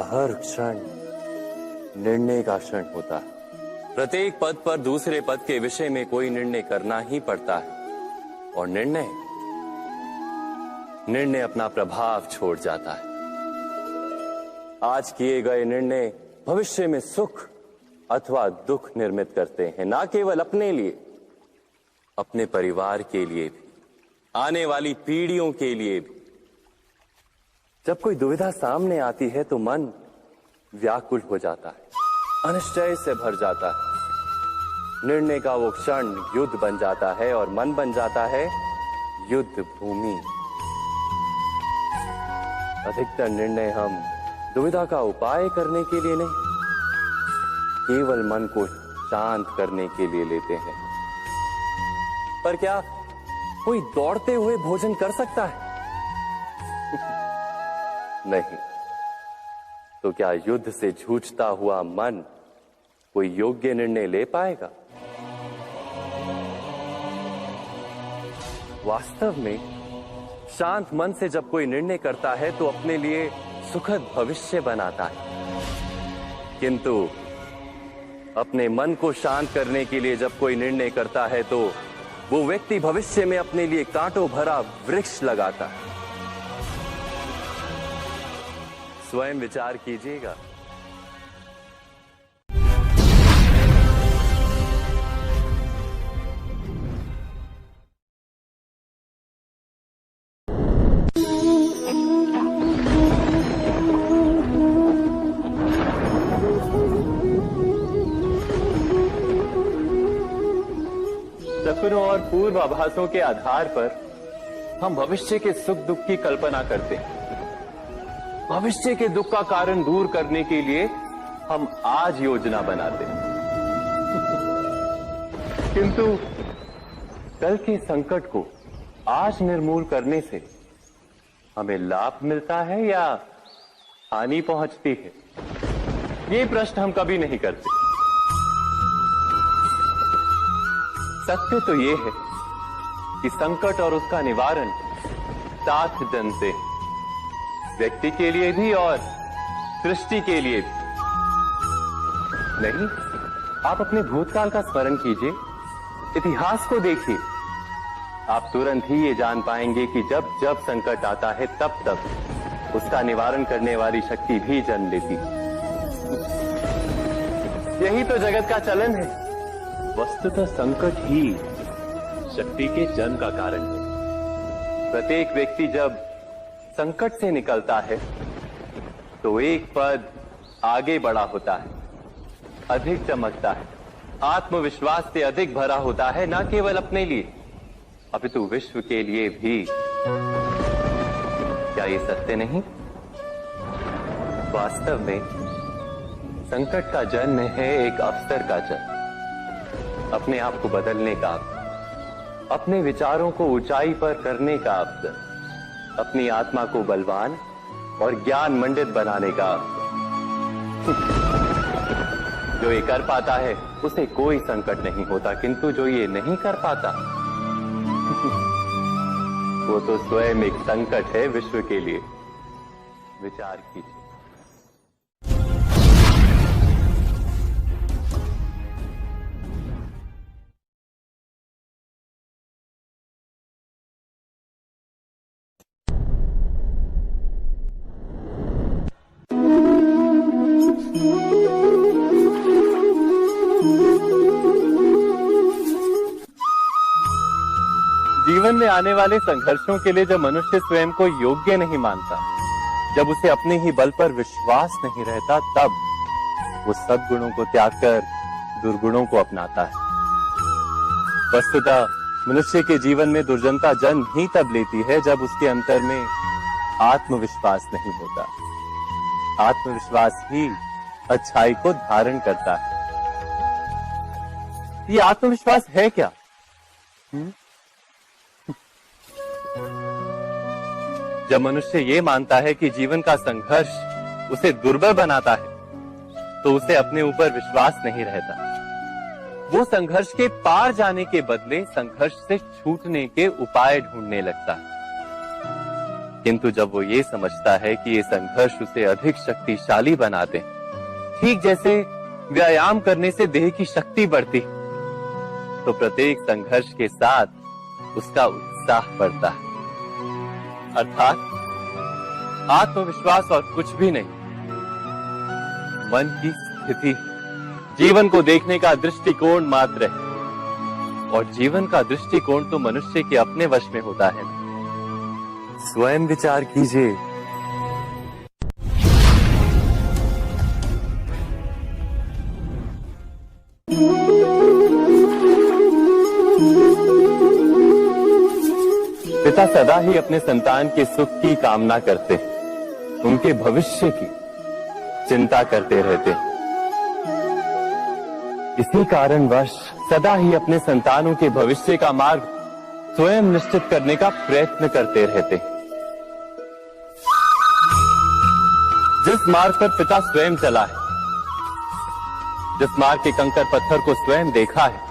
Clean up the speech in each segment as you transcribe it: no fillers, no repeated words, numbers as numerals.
हर क्षण निर्णय का क्षण होता है। प्रत्येक पद पर दूसरे पद के विषय में कोई निर्णय करना ही पड़ता है और निर्णय अपना प्रभाव छोड़ जाता है। आज किए गए निर्णय भविष्य में सुख अथवा दुख निर्मित करते हैं, ना केवल अपने लिए, अपने परिवार के लिए भी, आने वाली पीढ़ियों के लिए भी। जब कोई दुविधा सामने आती है तो मन व्याकुल हो जाता है, अनिश्चय से भर जाता है। निर्णय का वो क्षण युद्ध बन जाता है और मन बन जाता है युद्ध भूमि। अधिकतर निर्णय हम दुविधा का उपाय करने के लिए नहीं, केवल मन को शांत करने के लिए लेते हैं। पर क्या कोई दौड़ते हुए भोजन कर सकता है? नहीं। तो क्या युद्ध से जूझता हुआ मन कोई योग्य निर्णय ले पाएगा? वास्तव में शांत मन से जब कोई निर्णय करता है तो अपने लिए सुखद भविष्य बनाता है, किंतु अपने मन को शांत करने के लिए जब कोई निर्णय करता है तो वो व्यक्ति भविष्य में अपने लिए कांटों भरा वृक्ष लगाता है। स्वयं विचार कीजिएगा। सपनों और पूर्वाभासों के आधार पर हम भविष्य के सुख दुख की कल्पना करते हैं। भविष्य के दुख का कारण दूर करने के लिए हम आज योजना बनाते हैं, किंतु कल के संकट को आज निर्मूल करने से हमें लाभ मिलता है या हानि पहुंचती है, ये प्रश्न हम कभी नहीं करते। सत्य तो ये है कि संकट और उसका निवारण साथ जन से, व्यक्ति के लिए भी और सृष्टि के लिए भी। नहीं, आप अपने भूतकाल का स्मरण कीजिए, इतिहास को देखिए। आप तुरंत ही ये जान पाएंगे कि जब जब संकट आता है तब तब उसका निवारण करने वाली शक्ति भी जन्म लेती है। यही तो जगत का चलन है। वस्तुतः संकट ही शक्ति के जन्म का कारण है। प्रत्येक व्यक्ति जब संकट से निकलता है तो एक पद आगे बढ़ा होता है, अधिक चमकता है, आत्मविश्वास से अधिक भरा होता है, न केवल अपने लिए अपितु विश्व के लिए भी। क्या ये सत्य नहीं? वास्तव में संकट का जन्म है एक अवसर का जन्म, अपने आप को बदलने का अवसर, अपने विचारों को ऊंचाई पर करने का अवसर, अपनी आत्मा को बलवान और ज्ञान मंडित बनाने का अवसर। जो ये कर पाता है उसे कोई संकट नहीं होता, किंतु जो ये नहीं कर पाता वो तो स्वयं एक संकट है विश्व के लिए। विचार कीजिए। जीवन में आने वाले संघर्षों के लिए जब मनुष्य स्वयं को योग्य नहीं मानता, जब उसे अपने ही बल पर विश्वास नहीं रहता, तब वो सद्गुणों को त्याग कर दुर्गुणों को अपनाता है। वस्तुतः मनुष्य के जीवन में दुर्जनता जन्म ही तब लेती है जब उसके अंतर में आत्मविश्वास नहीं होता। आत्मविश्वास ही अच्छाई को धारण करता है। ये आत्मविश्वास है क्या? जब मनुष्य ये मानता है कि जीवन का संघर्ष उसे दुर्बल बनाता है, तो उसे अपने ऊपर विश्वास नहीं रहता। वो संघर्ष के पार जाने के बदले संघर्ष से छूटने के उपाय ढूंढने लगता है। किंतु जब वो ये समझता है कि ये संघर्ष उसे अधिक शक्तिशाली बनाते, ठीक जैसे व्यायाम करने से देह की शक्ति बढ़ती, तो प्रत्येक संघर्ष के साथ उसका उत्साह बढ़ता है। अर्थात आत्मविश्वास और कुछ भी नहीं, मन की स्थिति, जीवन को देखने का दृष्टिकोण मात्र है। और जीवन का दृष्टिकोण तो मनुष्य के अपने वश में होता है। स्वयं विचार कीजिए। पिता सदा ही अपने संतान के सुख की कामना करते, उनके भविष्य की चिंता करते रहते। इसी कारणवश सदा ही अपने संतानों के भविष्य का मार्ग स्वयं निश्चित करने का प्रयत्न करते रहते। जिस मार्ग पर पिता स्वयं चला है, जिस मार्ग के कंकर पत्थर को स्वयं देखा है,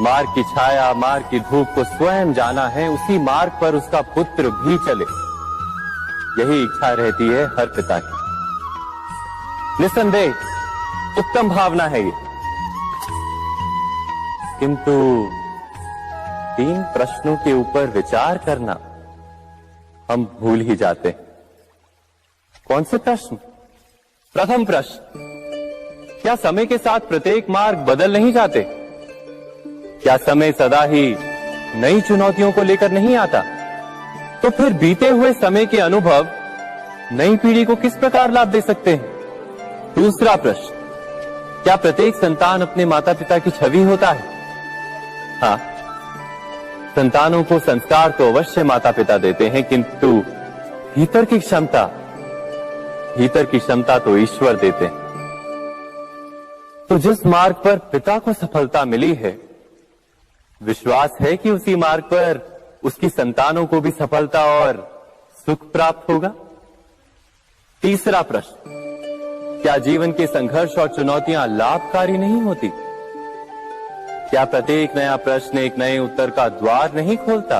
मार्ग की छाया, मार्ग की धूप को स्वयं जाना है, उसी मार्ग पर उसका पुत्र भी चले, यही इच्छा रहती है हर पिता की। निसंदेह उत्तम भावना है ये, किंतु 3 प्रश्नों के ऊपर विचार करना हम भूल ही जाते हैं। कौन से प्रश्न? प्रथम प्रश्न, क्या समय के साथ प्रत्येक मार्ग बदल नहीं जाते? क्या समय सदा ही नई चुनौतियों को लेकर नहीं आता? तो फिर बीते हुए समय के अनुभव नई पीढ़ी को किस प्रकार लाभ दे सकते हैं? दूसरा प्रश्न, क्या प्रत्येक संतान अपने माता पिता की छवि होता है? हाँ, संतानों को संस्कार तो अवश्य माता पिता देते हैं, किंतु भीतर की क्षमता तो ईश्वर देते हैं। तो जिस मार्ग पर पिता को सफलता मिली है, विश्वास है कि उसी मार्ग पर उसकी संतानों को भी सफलता और सुख प्राप्त होगा। तीसरा प्रश्न, क्या जीवन के संघर्ष और चुनौतियां लाभकारी नहीं होती? क्या प्रत्येक नया प्रश्न एक नए उत्तर का द्वार नहीं खोलता?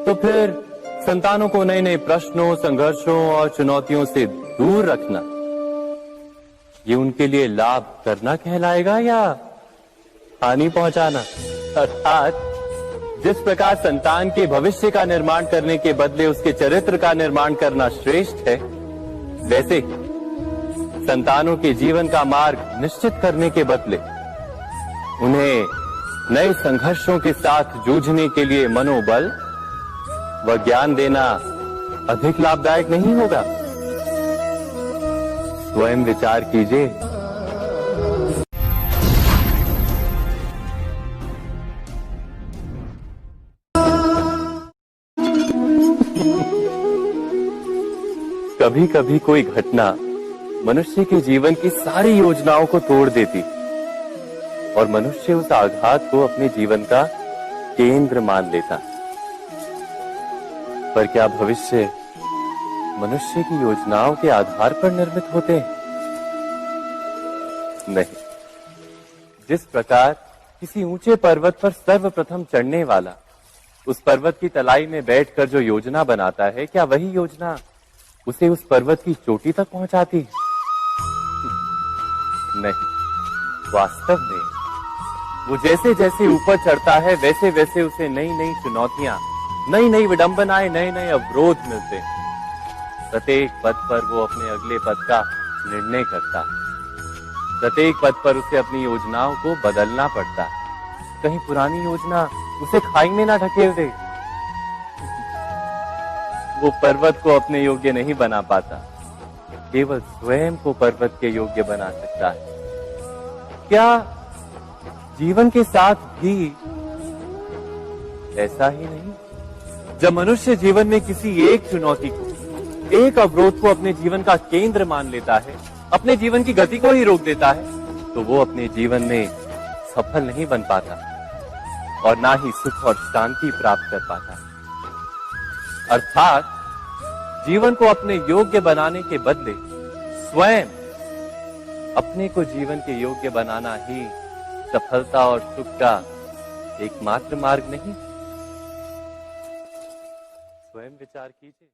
तो फिर संतानों को नए नए प्रश्नों, संघर्षों और चुनौतियों से दूर रखना, ये उनके लिए लाभ करना कहलाएगा या हानि पहुंचाना? अर्थात जिस प्रकार संतान के भविष्य का निर्माण करने के बदले उसके चरित्र का निर्माण करना श्रेष्ठ है, वैसे संतानों के जीवन का मार्ग निश्चित करने के बदले उन्हें नए संघर्षों के साथ जूझने के लिए मनोबल व ज्ञान देना अधिक लाभदायक नहीं होगा? स्वयं विचार कीजिए। कभी कभी कोई घटना मनुष्य के जीवन की सारी योजनाओं को तोड़ देती और मनुष्य उस आघात को अपने जीवन का केंद्र मान लेता। पर क्या भविष्य मनुष्य की योजनाओं के आधार पर निर्मित होते हैं? नहीं। जिस प्रकार किसी ऊंचे पर्वत पर सर्वप्रथम चढ़ने वाला उस पर्वत की तलाई में बैठकर जो योजना बनाता है, क्या वही योजना उसे उस पर्वत की चोटी तक पहुंचाती है? नहीं। वास्तव में वो जैसे जैसे ऊपर चढ़ता है, वैसे वैसे उसे नई नई चुनौतियां, नई नई विडंबनाएं, नए नए अवरोध मिलते हैं। प्रत्येक पद पर वो अपने अगले पद का निर्णय करता है। प्रत्येक पद पर उसे अपनी योजनाओं को बदलना पड़ता है। कहीं पुरानी योजना उसे खाई में ना ढकेल दे। वो पर्वत को अपने योग्य नहीं बना पाता, केवल स्वयं को पर्वत के योग्य बना सकता है। क्या जीवन के साथ भी ऐसा ही नहीं? जब मनुष्य जीवन में किसी एक चुनौती को, एक अवरोध को अपने जीवन का केंद्र मान लेता है, अपने जीवन की गति को ही रोक देता है, तो वो अपने जीवन में सफल नहीं बन पाता और ना ही सुख और शांति प्राप्त कर पाता। अर्थात जीवन को अपने योग्य बनाने के बदले स्वयं अपने को जीवन के योग्य बनाना ही सफलता और सुख का एकमात्र मार्ग नहीं। स्वयं विचार कीजिए।